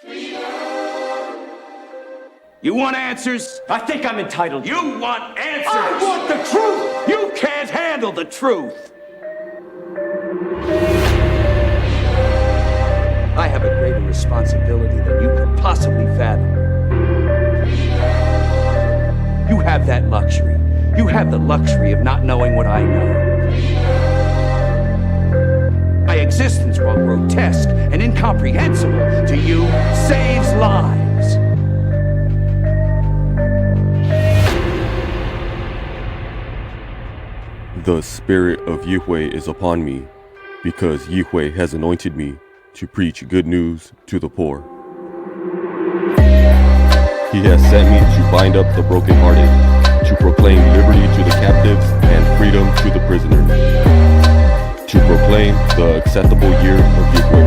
You want answers? I think I'm entitled. You want answers? I want the truth! You can't handle the truth! I have a greater responsibility than you could possibly fathom. You have that luxury. You have the luxury of not knowing what I know. My existence, while grotesque and incomprehensible to you, saves lives. The spirit of Yahweh is upon me, because Yahweh has anointed me to preach good news to the poor. He has sent me to bind up the brokenhearted, to proclaim liberty to the captives and freedom to the prisoners, to proclaim the acceptable year of Yahweh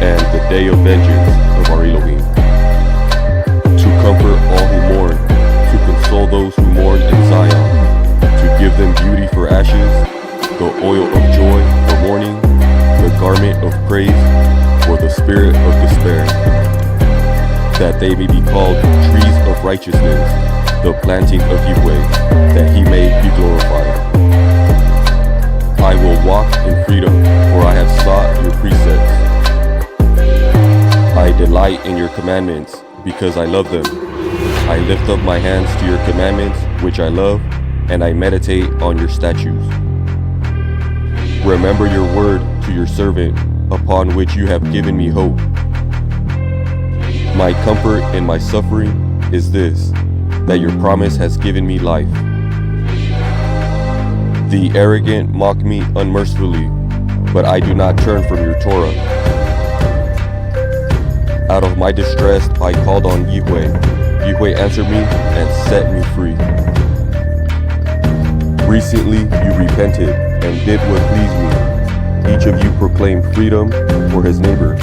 and the day of vengeance of our Elohim, to comfort all who mourn, to console those who mourn in Zion, to give them beauty for ashes, the oil of joy for mourning, the garment of praise for the spirit of despair, that they may be called trees of righteousness, the planting of Yahweh, that he may be glorified. I will walk in freedom, for I have sought your precepts. I delight in your commandments, because I love them. I lift up my hands to your commandments, which I love, and I meditate on your statutes. Remember your word to your servant, upon which you have given me hope. My comfort in my suffering is this, that your promise has given me life. The arrogant mock me unmercifully, but I do not turn from your Torah. Out of my distress I called on Yahweh. Yahweh answered me and set me free. Recently you repented and did what pleased me. Each of you proclaimed freedom for his neighbor.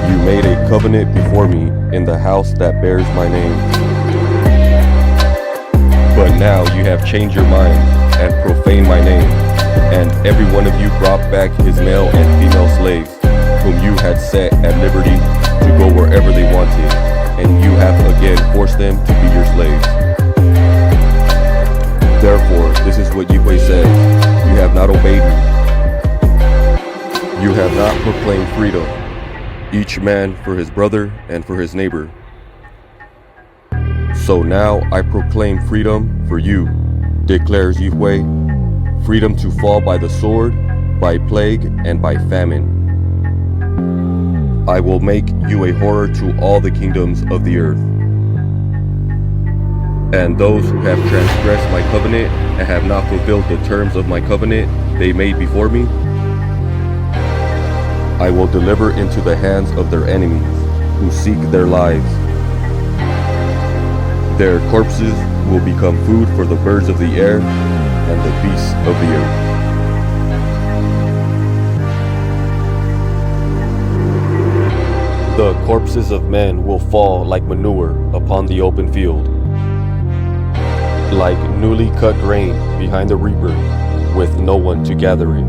You made a covenant before me in the house that bears my name. But now you have changed your mind and profaned my name, and every one of you brought back his male and female slaves, whom you had set at liberty to go wherever they wanted, and you have again forced them to be your slaves. Therefore, this is what Yahweh says, you have not obeyed me. You have not proclaimed freedom, each man for his brother and for his neighbor. So now I proclaim freedom for you, declares Yahweh, freedom to fall by the sword, by plague, and by famine. I will make you a horror to all the kingdoms of the earth. And those who have transgressed my covenant and have not fulfilled the terms of my covenant they made before me, I will deliver into the hands of their enemies, who seek their lives. Their corpses will become food for the birds of the air and the beasts of the earth. The corpses of men will fall like manure upon the open field, like newly cut grain behind the reaper, with no one to gather it.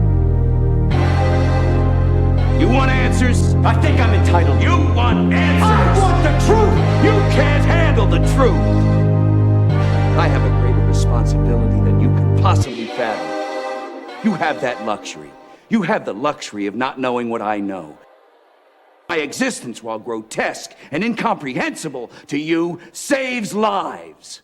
You want answers? I think I'm entitled. You want answers? I want the truth! You can't handle the truth! I have a greater responsibility than you could possibly fathom. You have that luxury. You have the luxury of not knowing what I know. My existence, while grotesque and incomprehensible to you, saves lives.